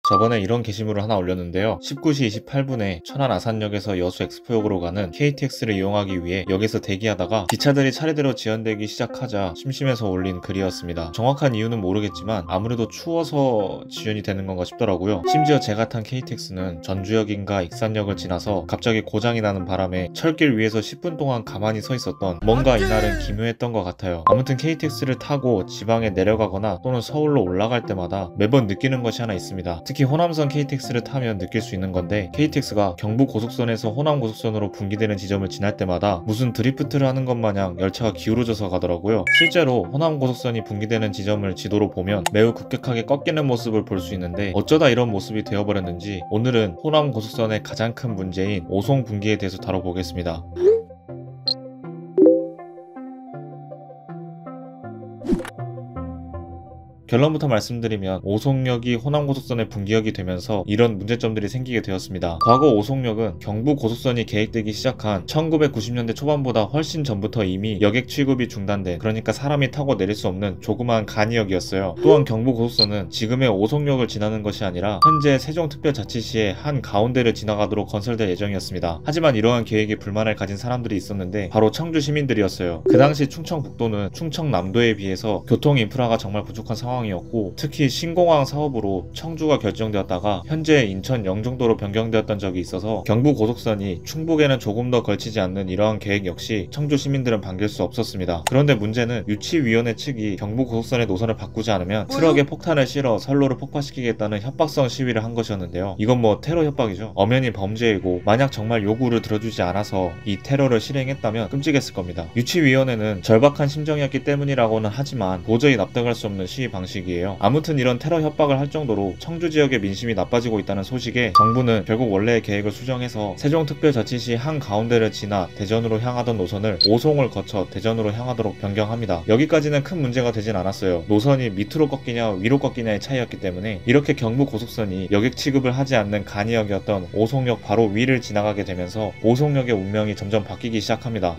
저번에 이런 게시물을 하나 올렸는데요. 19시 28분에 천안 아산역에서 여수 엑스포역으로 가는 KTX를 이용하기 위해 역에서 대기하다가 기차들이 차례대로 지연되기 시작하자 심심해서 올린 글이었습니다. 정확한 이유는 모르겠지만 아무래도 추워서 지연이 되는 건가 싶더라고요. 심지어 제가 탄 KTX는 전주역인가 익산역을 지나서 갑자기 고장이 나는 바람에 철길 위에서 10분 동안 가만히 서 있었던, 뭔가 이날은 기묘했던 것 같아요. 아무튼 KTX를 타고 지방에 내려가거나 또는 서울로 올라갈 때마다 매번 느끼는 것이 하나 있습니다. 특히 호남선 KTX를 타면 느낄 수 있는 건데, KTX가 경부고속선에서 호남고속선으로 분기되는 지점을 지날 때마다 무슨 드리프트를 하는 것 마냥 열차가 기울어져서 가더라고요. 실제로 호남고속선이 분기되는 지점을 지도로 보면 매우 급격하게 꺾이는 모습을 볼 수 있는데, 어쩌다 이런 모습이 되어버렸는지 오늘은 호남고속선의 가장 큰 문제인 오송분기에 대해서 다뤄보겠습니다. 결론부터 말씀드리면 오송역이 호남고속선의 분기역이 되면서 이런 문제점들이 생기게 되었습니다. 과거 오송역은 경부고속선이 계획되기 시작한 1990년대 초반보다 훨씬 전부터 이미 여객 취급이 중단된, 그러니까 사람이 타고 내릴 수 없는 조그마한 간이역이었어요. 또한 경부고속선은 지금의 오송역을 지나는 것이 아니라 현재 세종특별자치시의 한 가운데를 지나가도록 건설될 예정이었습니다. 하지만 이러한 계획에 불만을 가진 사람들이 있었는데 바로 청주 시민들이었어요. 그 당시 충청북도는 충청남도에 비해서 교통 인프라가 정말 부족한 상황이었고, 특히 신공항 사업으로 청주가 결정되었다가 현재 인천 영종도로 변경되었던 적이 있어서 경부고속선이 충북에는 조금 더 걸치지 않는 이러한 계획 역시 청주 시민들은 반길 수 없었습니다. 그런데 문제는 유치위원회 측이 경부고속선의 노선을 바꾸지 않으면 트럭에 폭탄을 실어 선로를 폭파시키겠다는 협박성 시위를 한 것이었는데요. 이건 뭐 테러 협박이죠. 엄연히 범죄이고, 만약 정말 요구를 들어주지 않아서 이 테러를 실행했다면 끔찍했을 겁니다. 유치위원회는 절박한 심정이었기 때문이라고는 하지만 도저히 납득할 수 없는 시위 방식이에요. 아무튼 이런 테러 협박을 할 정도로 청주 지역의 민심이 나빠지고 있다는 소식에 정부는 결국 원래의 계획을 수정해서 세종특별자치시 한가운데를 지나 대전으로 향하던 노선을 오송을 거쳐 대전으로 향하도록 변경합니다. 여기까지는 큰 문제가 되진 않았어요. 노선이 밑으로 꺾이냐 위로 꺾이냐의 차이였기 때문에 이렇게 경부고속선이 여객 취급을 하지 않는 간이역이었던 오송역 바로 위를 지나가게 되면서 오송역의 운명이 점점 바뀌기 시작합니다.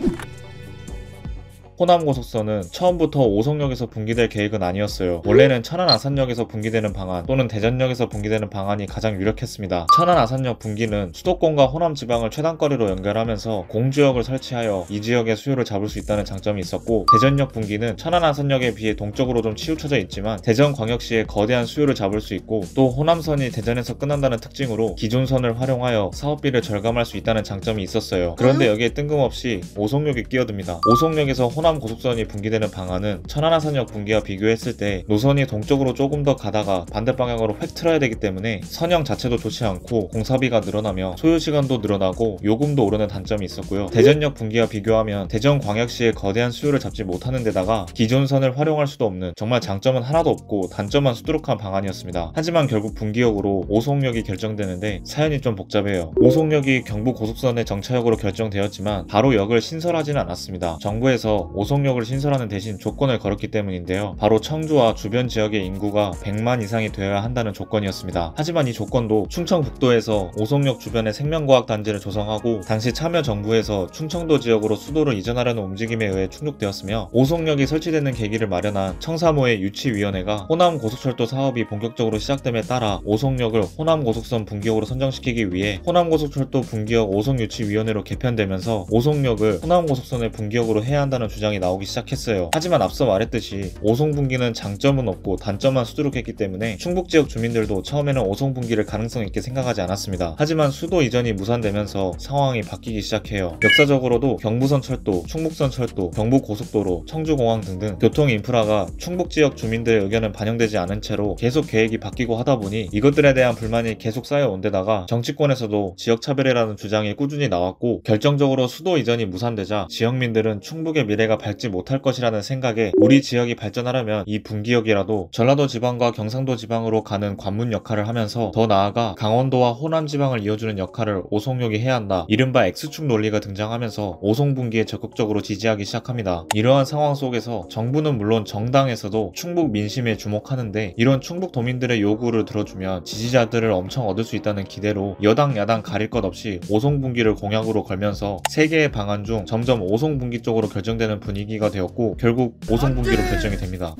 호남고속선은 처음부터 오송역에서 분기될 계획은 아니었어요. 원래는 천안 아산역에서 분기되는 방안 또는 대전역에서 분기되는 방안이 가장 유력했습니다. 천안 아산역 분기는 수도권과 호남 지방을 최단거리로 연결하면서 공주역을 설치하여 이 지역의 수요를 잡을 수 있다는 장점이 있었고, 대전역 분기는 천안 아산역에 비해 동쪽으로 좀 치우쳐져 있지만 대전광역시의 거대한 수요를 잡을 수 있고, 또 호남선이 대전에서 끝난다는 특징으로 기존 선을 활용하여 사업비를 절감할 수 있다는 장점이 있었어요. 그런데 여기에 뜬금없이 오송역이 끼어듭니다. 오송역에서 호남고속선이 분기되는 방안은 천안아산역 분기와 비교했을 때 노선이 동쪽으로 조금 더 가다가 반대 방향으로 획 틀어야 되기 때문에 선형 자체도 좋지 않고 공사비가 늘어나며 소요시간도 늘어나고 요금도 오르는 단점이 있었고요. 대전역 분기와 비교하면 대전광역시의 거대한 수요를 잡지 못하는 데다가 기존 선을 활용할 수도 없는, 정말 장점은 하나도 없고 단점만 수두룩한 방안이었습니다. 하지만 결국 분기역으로 오송역이 결정되는데 사연이 좀 복잡해요. 오송역이 경부고속선의 정차역으로 결정되었지만 바로 역을 신설하지는 않았습니다. 정부에서 오송역을 신설하는 대신 조건을 걸었기 때문인데요. 바로 청주와 주변 지역의 인구가 100만 이상이 되어야 한다는 조건이었습니다. 하지만 이 조건도 충청북도에서 오송역 주변에 생명과학단지를 조성하고 당시 참여정부에서 충청도 지역으로 수도를 이전하려는 움직임에 의해 충족되었으며, 오송역이 설치되는 계기를 마련한 청사모의 유치위원회가 호남고속철도 사업이 본격적으로 시작됨에 따라 오송역을 호남고속선 분기역으로 선정시키기 위해 호남고속철도 분기역 오송유치위원회로 개편되면서 오송역을 호남고속선의 분기역으로 해야 한다는 주장이 나오기 시작했어요. 하지만 앞서 말했듯이 오송분기는 장점은 없고 단점만 수두룩했기 때문에 충북지역 주민들도 처음에는 오송분기를 가능성 있게 생각하지 않았습니다. 하지만 수도 이전이 무산되면서 상황이 바뀌기 시작해요. 역사적으로도 경부선 철도, 충북선 철도, 경부고속도로, 청주공항 등등 교통 인프라가 충북지역 주민들의 의견은 반영되지 않은 채로 계속 계획이 바뀌고 하다 보니 이것들에 대한 불만이 계속 쌓여온 데다가 정치권에서도 지역차별이라는 주장이 꾸준히 나왔고, 결정적으로 수도 이전이 무산되자 지역민들은 충북의 미래가 밝지 못할 것이라는 생각에 우리 지역이 발전하려면 이 분기역이라도 전라도 지방과 경상도 지방으로 가는 관문 역할을 하면서 더 나아가 강원도와 호남 지방을 이어주는 역할을 오송역이 해야 한다. 이른바 X축 논리가 등장하면서 오송분기에 적극적으로 지지하기 시작합니다. 이러한 상황 속에서 정부는 물론 정당에서도 충북 민심에 주목하는데, 이런 충북 도민들의 요구를 들어주면 지지자들을 엄청 얻을 수 있다는 기대로 여당 야당 가릴 것 없이 오송분기를 공약으로 걸면서 세 개의 방안 중 점점 오송분기 쪽으로 결정되는 분위기가 되었고 결국 오송분기로 결정이 됩니다.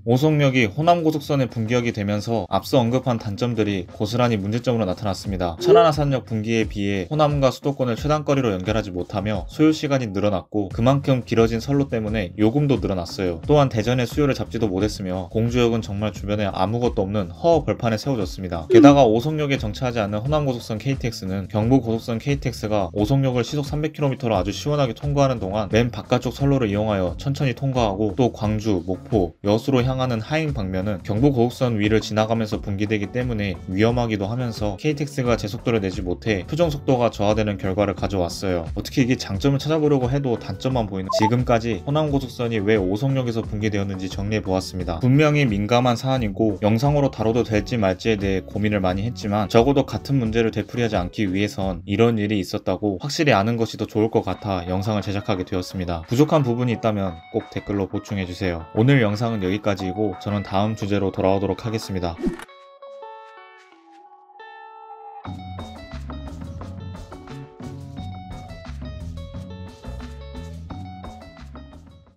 오송역이 호남고속선의 분기역이 되면서 앞서 언급한 단점들이 고스란히 문제점으로 나타났습니다. 천안아산역 분기에 비해 호남과 수도권을 최단거리로 연결하지 못하며 소요시간이 늘어났고 그만큼 길어진 선로 때문에 요금도 늘어났어요. 또한 대전의 수요를 잡지도 못했으며 공주역은 정말 주변에 아무것도 없는 허허 벌판에 세워졌습니다. 게다가 오송역에 정차하지 않는 호남고속선 KTX는 경부고속선 KTX가 오송역을 시속 300km로 아주 시원하게 통과하는 동안 맨 바깥쪽 선로를 이용하여 천천히 통과하고 또 광주, 목포, 여수로 향하는 하행 방면은 경부고속선 위를 지나가면서 분기되기 때문에 위험하기도 하면서 KTX가 제속도를 내지 못해 표정속도가 저하되는 결과를 가져왔어요. 어떻게 이게 장점을 찾아보려고 해도 단점만 보이는 지금까지 호남고속선이 왜 오송역에서 분기되었는지 정리해보았습니다. 분명히 민감한 사안이고 영상으로 다뤄도 될지 말지에 대해 고민을 많이 했지만 적어도 같은 문제를 되풀이하지 않기 위해선 이런 일이 있었다고 확실히 아는 것이 더 좋을 것 같아 영상을 제작하게 되었습니다. 부족한 부분이 있다면 꼭 댓글로 보충해주세요. 오늘 영상은 여기까지이고 저는 다음 주제로 돌아오도록 하겠습니다.